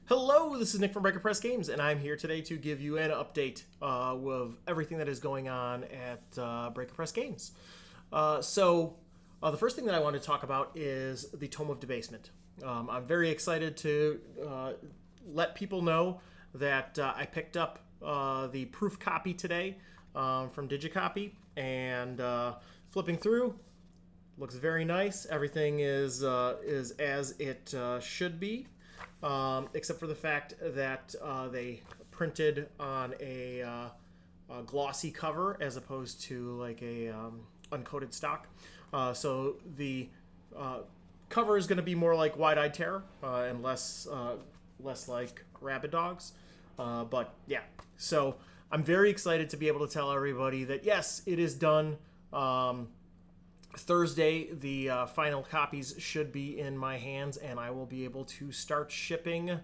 Hello, this is Nick from Breaker Press Games, and I'm here today to give you an update of everything that is going on at Breaker Press Games. The first thing that I want to talk about is the Tome of Debasement. I'm very excited to let people know that I picked up the proof copy today from Digicopy, and flipping through, looks very nice. Everything is as it should be. Except for the fact that they printed on a glossy cover as opposed to like a uncoated stock. So the cover is going to be more like Wide-Eyed Terror and less like Rabid Dogs. But yeah, so I'm very excited to be able to tell everybody that yes, it is done. Thursday, the final copies should be in my hands, and I will be able to start shipping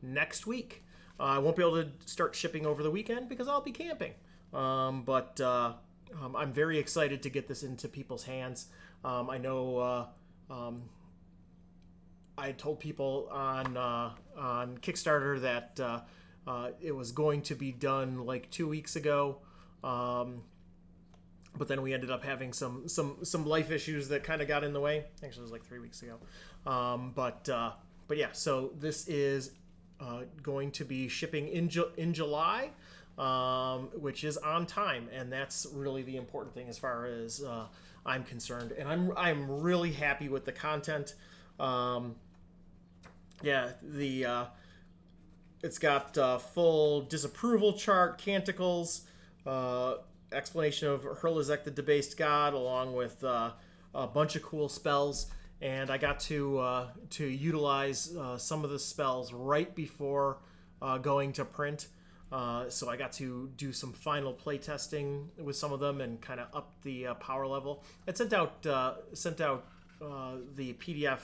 next week. I won't be able to start shipping over the weekend because I'll be camping. But I'm very excited to get this into people's hands. I know I told people on Kickstarter that it was going to be done like 2 weeks ago. But then we ended up having some life issues that kind of got in the way. Actually, it was like 3 weeks ago. But yeah, so this is going to be shipping in July, which is on time, and that's really the important thing as far as I'm concerned. And I'm really happy with the content. Yeah, it's got full disapproval chart, canticles, explanation of Hurlizek the Debased God, along with a bunch of cool spells, and I got to utilize some of the spells right before going to print. So I got to do some final play testing with some of them and kind of up the power level. I sent out the PDF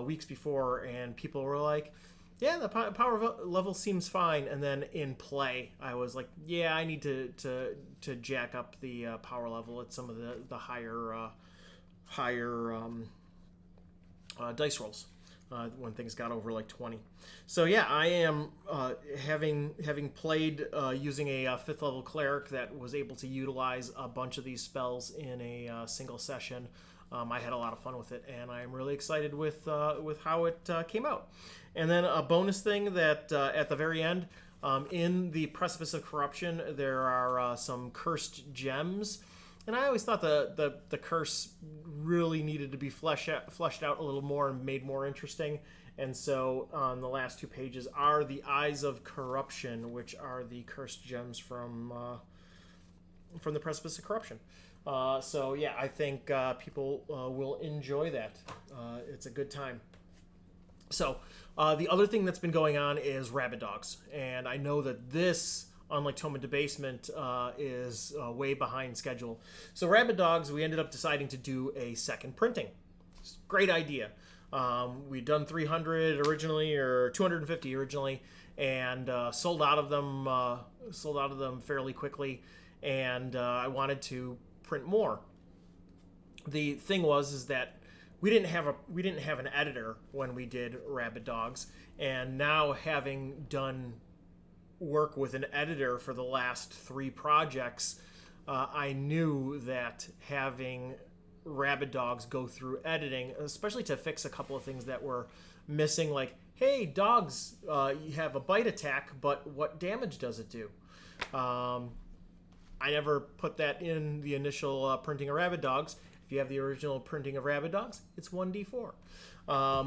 weeks before, and people were like, yeah, the power level seems fine. And then in play, I was like, yeah, I need to jack up the power level at some of the higher dice rolls when things got over like 20. So yeah, I am having played using a 5th level cleric that was able to utilize a bunch of these spells in a single session. I had a lot of fun with it, and I'm really excited with how it came out. And then a bonus thing that at the very end, in the Precipice of Corruption, there are some cursed gems. And I always thought the curse really needed to be fleshed out a little more and made more interesting. And so on the last 2 pages are the Eyes of Corruption, which are the cursed gems from the Precipice of Corruption. So yeah, I think people will enjoy that. It's a good time. So the other thing that's been going on is Rabid Dogs, and I know that this, unlike Tome of Debasement, is way behind schedule. So Rabid Dogs, we ended up deciding to do a second printing. Great idea. We'd done 300 originally, or 250 originally, and sold out of them fairly quickly. And I wanted to print more. The thing is that we didn't have an editor when we did Rabid Dogs, and now having done work with an editor for the last 3 projects, I knew that having Rabid Dogs go through editing, especially to fix a couple of things that were missing, like, hey, dogs, you have a bite attack, but what damage does it do? I never put that in the initial printing of Rabid Dogs. If you have the original printing of Rabid Dogs, it's 1d4.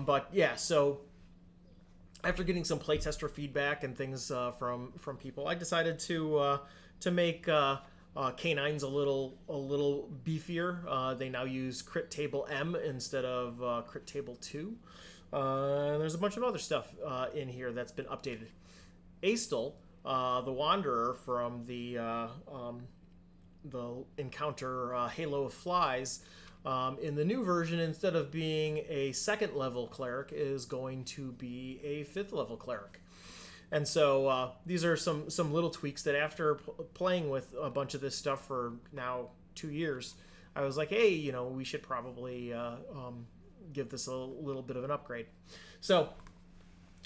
But yeah, so after getting some playtester feedback and things from people, I decided to make canines a little beefier. They now use Crit Table M instead of Crit Table 2. And there's a bunch of other stuff in here that's been updated. Astel, the Wanderer from the encounter Halo of Flies, in the new version, instead of being a 2nd level cleric, is going to be a 5th level cleric. And so these are some little tweaks that after playing with a bunch of this stuff for now 2 years, I was like, hey, we should probably give this a little bit of an upgrade. So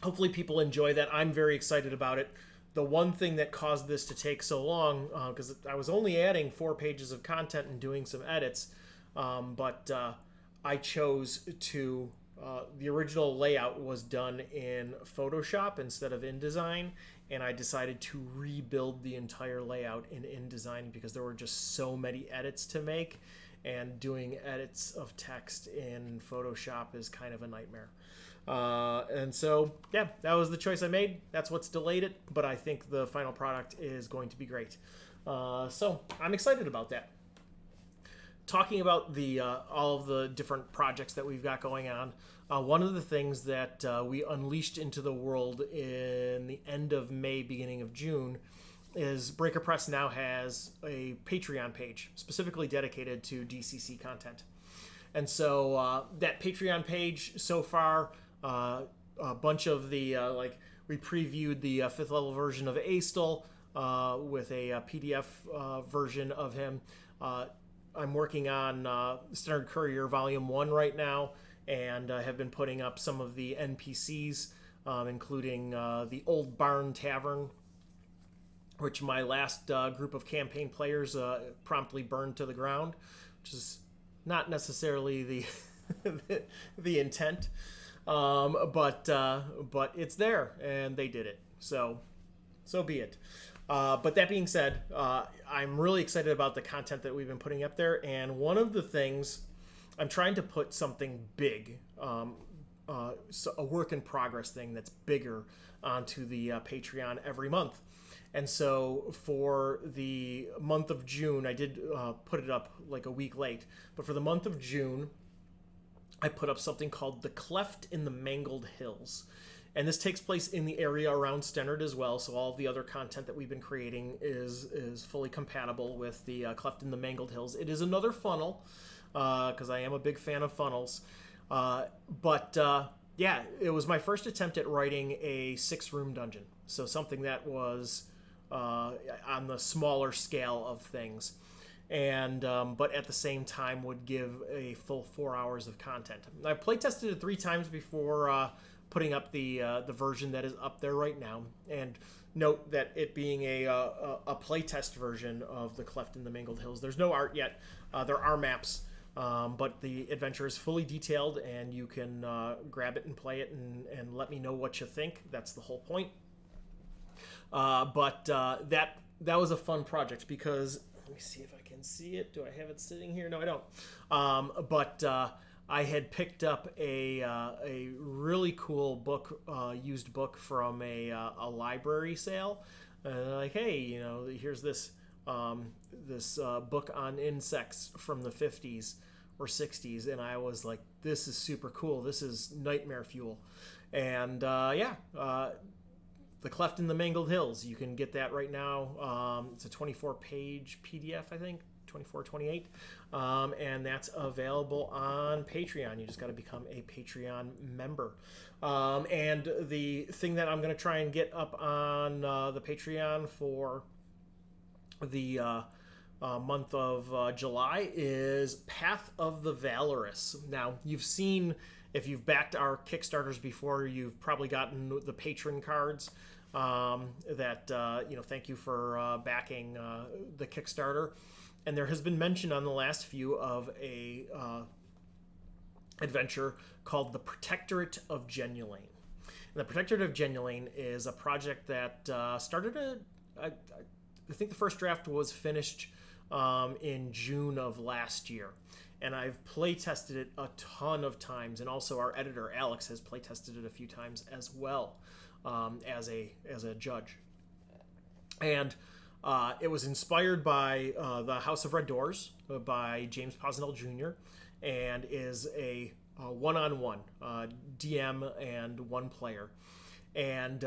hopefully people enjoy that. I'm very excited about it. The one thing that caused this to take so long, because I was only adding 4 pages of content and doing some edits, but I chose to, the original layout was done in Photoshop instead of InDesign, and I decided to rebuild the entire layout in InDesign because there were just so many edits to make, and doing edits of text in Photoshop is kind of a nightmare. And so, yeah, that was the choice I made. That's what's delayed it, but I think the final product is going to be great. So I'm excited about that. Talking about the all of the different projects that we've got going on, one of the things that we unleashed into the world in the end of May, beginning of June, is Breaker Press now has a Patreon page specifically dedicated to DCC content. And so that Patreon page so far, a bunch of the, we previewed the 5th level version of Astel with a PDF version of him. I'm working on Standard Courier Volume 1 right now, and have been putting up some of the NPCs, including the Old Barn Tavern, which my last group of campaign players promptly burned to the ground, which is not necessarily the intent, but it's there, and they did it. So be it. But that being said, I'm really excited about the content that we've been putting up there, and one of the things I'm trying to put something big, so a work in progress thing that's bigger onto the Patreon every month. And so for the month of June, I did put it up like a week late, but for the month of June, I put up something called The Cleft in the Mangled Hills. And this takes place in the area around Stennard as well, so all of the other content that we've been creating is fully compatible with the Cleft in the Mangled Hills. It is another funnel, because I am a big fan of funnels. Yeah, it was my first attempt at writing a 6-room dungeon, so something that was on the smaller scale of things, and but at the same time would give a full 4 hours of content. I playtested it 3 times before putting up the version that is up there right now, and note that it being a playtest version of the Cleft in the Mangled Hills. There's no art yet. There are maps, but the adventure is fully detailed, and you can grab it and play it and let me know what you think. That's the whole point. That was a fun project because, let me see if I can see it. Do I have it sitting here? No, I don't. I had picked up a really cool book, used book from a library sale. Like, hey, here's this book on insects from the 50s or 60s, and I was like, this is super cool. This is nightmare fuel. And The Cleft in the Mangled Hills. You can get that right now. It's a 24-page PDF, I think, 24, 28. And that's available on Patreon. You just got to become a Patreon member. And the thing that I'm going to try and get up on the Patreon for the month of July is Path of the Valorous. Now, you've seen, if you've backed our Kickstarters before, you've probably gotten the patron cards thank you for backing the Kickstarter. And there has been mention on the last few of a adventure called The Protectorate of Genulane. And the Protectorate of Genulane is a project that started I think the first draft was finished in June of last year. And I've play tested it a ton of times, and also our editor Alex has play tested it a few times as well, as a judge. And it was inspired by the House of Red Doors by James Posnell Jr. and is a one-on-one DM and one player. And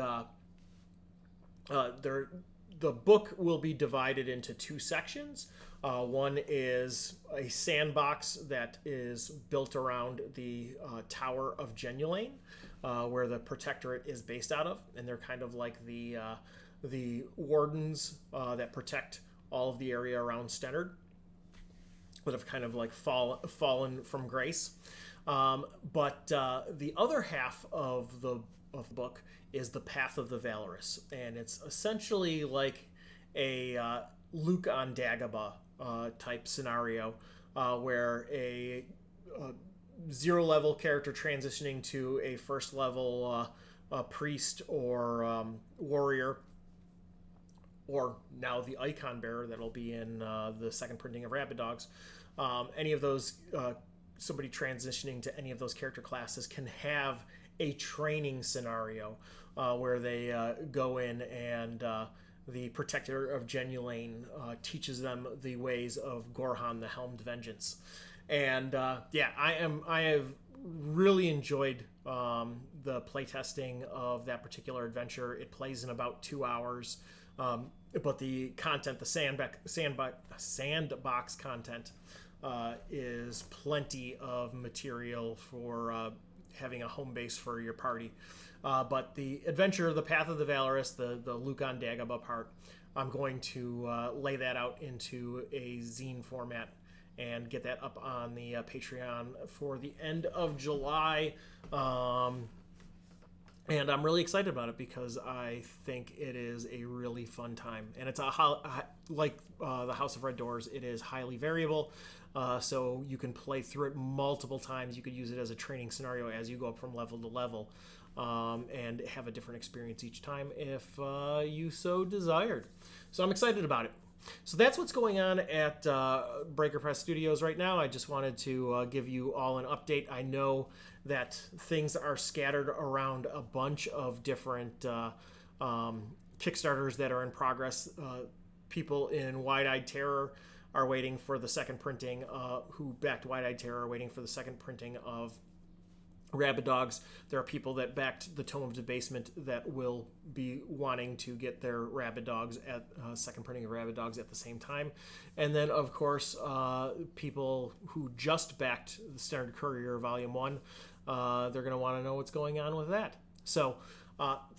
the book will be divided into 2 sections. One is a sandbox that is built around the Tower of Genulane, where the Protectorate is based out of, and they're kind of like the wardens that protect all of the area around Stennard, but have kind of like fallen from grace. But the other half of the book is the Path of the Valorous, and it's essentially like a Luke on Dagobah type scenario, where a zero level character transitioning to a first level priest or warrior, or now the icon bearer that'll be in the second printing of Rabid Dogs. Any of those, somebody transitioning to any of those character classes can have a training scenario where they go in and the Protector of Genulain teaches them the ways of Gorhan the Helmed Vengeance. And yeah, I have really enjoyed the playtesting of that particular adventure. It plays in about 2 hours, but the content, the sandbox content, is plenty of material for having a home base for your party. But the adventure, the Path of the Valorous, the Luke on Dagobah part, I'm going to lay that out into a zine format and get that up on the Patreon for the end of July. And I'm really excited about it because I think it is a really fun time. And it's like the House of Red Doors, it is highly variable. So you can play through it multiple times. You could use it as a training scenario as you go up from level to level, and have a different experience each time if you so desired. So I'm excited about it. So that's what's going on at Breaker Press Studios right now. I just wanted to give you all an update. I know that things are scattered around a bunch of different Kickstarters that are in progress. People in Wide-Eyed Terror are waiting for the second printing, who backed Wide-Eyed Terror are waiting for the second printing of Rabid Dogs. There are people that backed the Tome of Debasement that will be wanting to get their Rabid Dogs at second printing of Rabid Dogs at the same time. And then, of course, people who just backed the Standard Courier Volume 1, they're going to want to know what's going on with that. So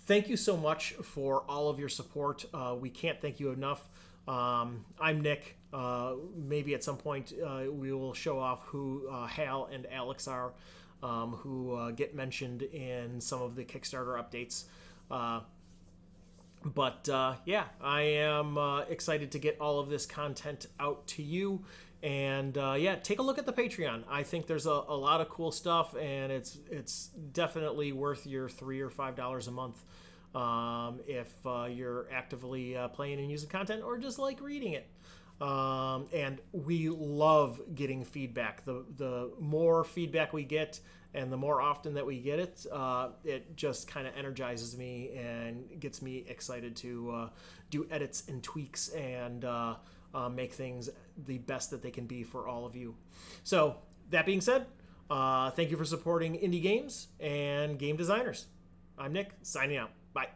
thank you so much for all of your support. We can't thank you enough. I'm Nick. Maybe at some point we will show off who Hal and Alex are, who get mentioned in some of the Kickstarter updates. But yeah, I am excited to get all of this content out to you. And yeah, take a look at the Patreon. I think there's a lot of cool stuff, and it's definitely worth your $3 or $5 a month if you're actively playing and using content, or just like reading it. And we love getting feedback. The more feedback we get, and the more often that we get it, it just kind of energizes me and gets me excited to do edits and tweaks and make things the best that they can be for all of you. So that being said, thank you for supporting indie games and game designers. I'm Nick, signing out. Bye.